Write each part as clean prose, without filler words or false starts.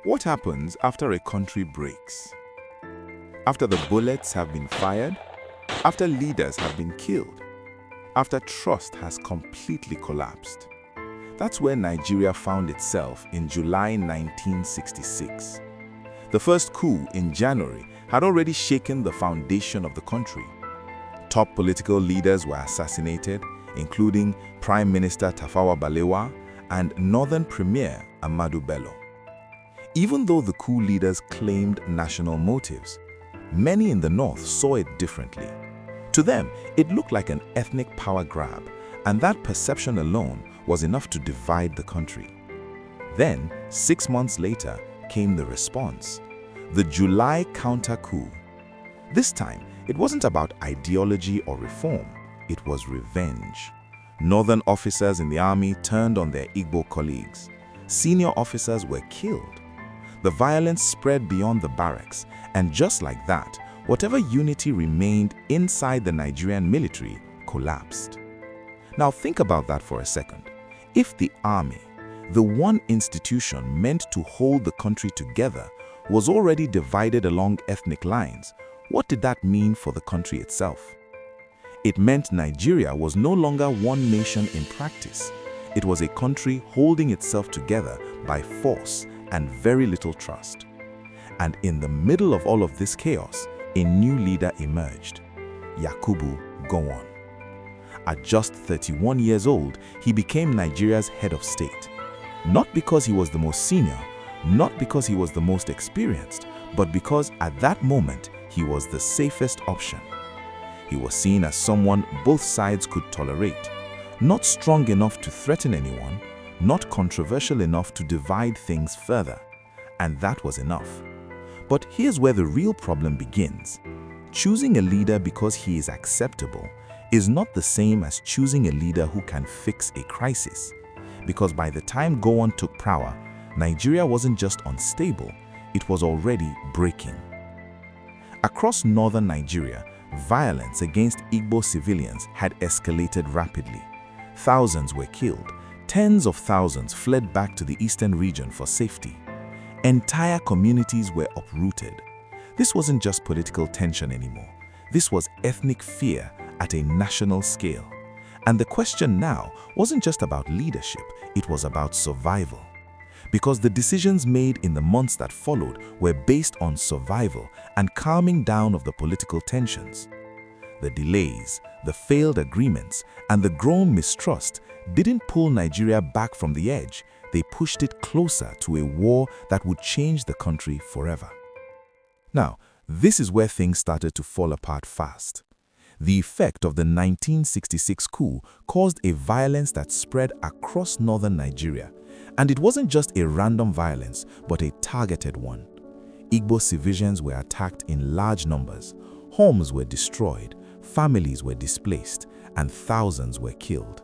What happens after a country breaks? After the bullets have been fired? After leaders have been killed? After trust has completely collapsed? That's where Nigeria found itself in July 1966. The first coup in January had already shaken the foundation of the country. Top political leaders were assassinated, including Prime Minister Tafawa Balewa and Northern Premier Ahmadu Bello. Even though the coup leaders claimed national motives, many in the north saw it differently. To them, it looked like an ethnic power grab, and that perception alone was enough to divide the country. Then, 6 months later, came the response, the July counter-coup. This time, it wasn't about ideology or reform, it was revenge. Northern officers in the army turned on their Igbo colleagues. Senior officers were killed. The violence spread beyond the barracks, and just like that, whatever unity remained inside the Nigerian military collapsed. Now think about that for a second. If the army, the one institution meant to hold the country together, was already divided along ethnic lines, what did that mean for the country itself? It meant Nigeria was no longer one nation in practice. It was a country holding itself together by force and very little trust. And in the middle of all of this chaos, a new leader emerged, Yakubu Gowon. At just 31 years old, he became Nigeria's head of state. Not because he was the most senior, not because he was the most experienced, but because at that moment, he was the safest option. He was seen as someone both sides could tolerate, not strong enough to threaten anyone, not controversial enough to divide things further. And that was enough. But here's where the real problem begins. Choosing a leader because he is acceptable is not the same as choosing a leader who can fix a crisis. Because by the time Gowon took power, Nigeria wasn't just unstable, it was already breaking. Across northern Nigeria, violence against Igbo civilians had escalated rapidly. Thousands were killed. Tens of thousands fled back to the eastern region for safety. Entire communities were uprooted. This wasn't just political tension anymore. This was ethnic fear at a national scale. And the question now wasn't just about leadership, it was about survival. Because the decisions made in the months that followed were based on survival and calming down of the political tensions. The delays, the failed agreements, and the growing mistrust didn't pull Nigeria back from the edge, they pushed it closer to a war that would change the country forever. Now, this is where things started to fall apart fast. The effect of the 1966 coup caused a violence that spread across northern Nigeria. And it wasn't just a random violence, but a targeted one. Igbo civilians were attacked in large numbers, homes were destroyed, families were displaced, and thousands were killed.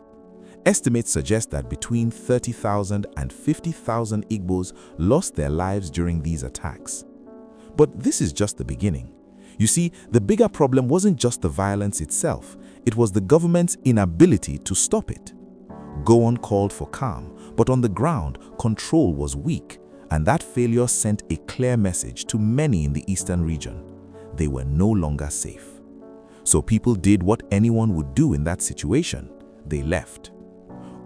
Estimates suggest that between 30,000 and 50,000 Igbos lost their lives during these attacks. But this is just the beginning. You see, the bigger problem wasn't just the violence itself, it was the government's inability to stop it. Gowon called for calm, but on the ground, control was weak, and that failure sent a clear message to many in the eastern region. They were no longer safe. So people did what anyone would do in that situation. They left.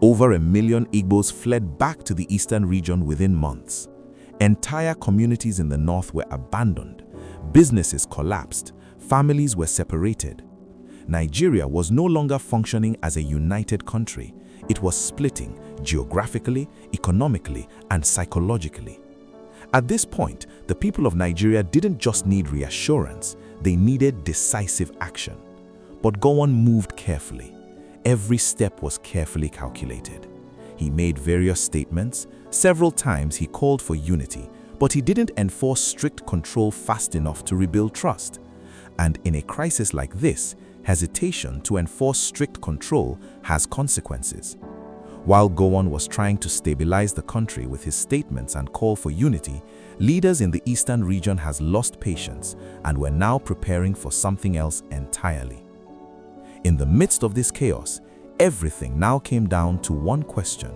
Over 1 million Igbos fled back to the eastern region within months. Entire communities in the north were abandoned. Businesses collapsed. Families were separated. Nigeria was no longer functioning as a united country. It was splitting geographically, economically, and psychologically. At this point, the people of Nigeria didn't just need reassurance, they needed decisive action. But Gowon moved carefully. Every step was carefully calculated. He made various statements. Several times he called for unity, but he didn't enforce strict control fast enough to rebuild trust. And in a crisis like this, hesitation to enforce strict control has consequences. While Gowon was trying to stabilize the country with his statements and call for unity, leaders in the eastern region has lost patience and were now preparing for something else entirely. In the midst of this chaos, everything now came down to one question: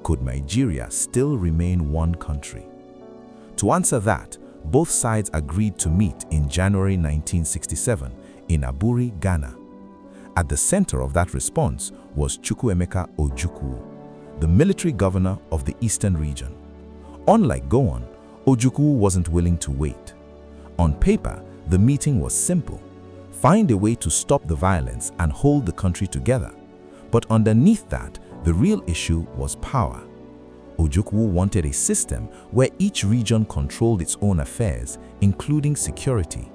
could Nigeria still remain one country? To answer that, both sides agreed to meet in January 1967 in Aburi, Ghana. At the center of that response was Chukwuemeka Ojukwu, the military governor of the eastern region. Unlike Gowon, Ojukwu wasn't willing to wait. On paper, the meeting was simple: find a way to stop the violence and hold the country together. But underneath that, the real issue was power. Ojukwu wanted a system where each region controlled its own affairs, including security.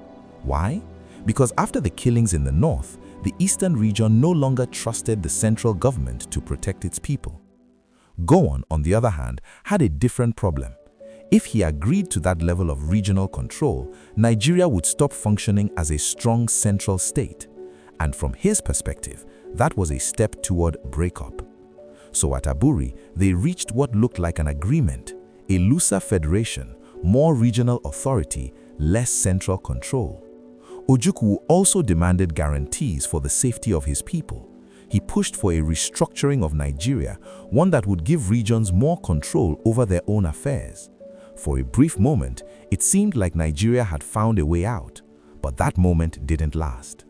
Why? Because after the killings in the north, the eastern region no longer trusted the central government to protect its people. Gowon, on the other hand, had a different problem. If he agreed to that level of regional control, Nigeria would stop functioning as a strong central state. And from his perspective, that was a step toward breakup. So at Aburi, they reached what looked like an agreement: a looser federation, more regional authority, less central control. Ojukwu also demanded guarantees for the safety of his people. He pushed for a restructuring of Nigeria, one that would give regions more control over their own affairs. For a brief moment, it seemed like Nigeria had found a way out, but that moment didn't last.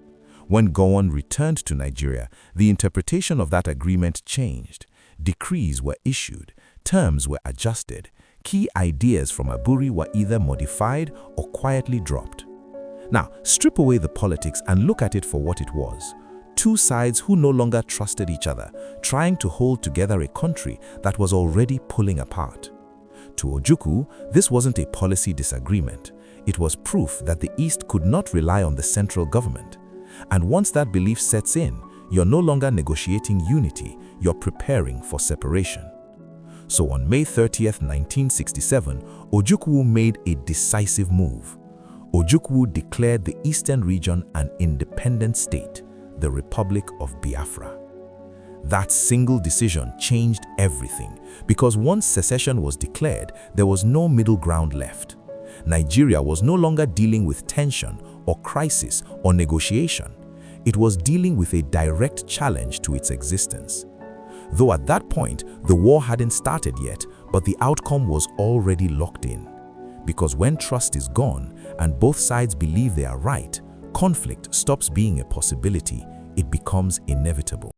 When Gowon returned to Nigeria, the interpretation of that agreement changed. Decrees were issued, terms were adjusted, key ideas from Aburi were either modified or quietly dropped. Now, strip away the politics and look at it for what it was: two sides who no longer trusted each other, trying to hold together a country that was already pulling apart. To Ojukwu, this wasn't a policy disagreement. It was proof that the East could not rely on the central government. And once that belief sets in, you're no longer negotiating unity, you're preparing for separation. So on May 30th, 1967, Ojukwu made a decisive move. Ojukwu declared the eastern region an independent state, the Republic of Biafra. That single decision changed everything, because once secession was declared, there was no middle ground left. Nigeria was no longer dealing with tension or crisis or negotiation. It was dealing with a direct challenge to its existence. Though at that point, the war hadn't started yet, but the outcome was already locked in. Because when trust is gone and both sides believe they are right, conflict stops being a possibility, it becomes inevitable.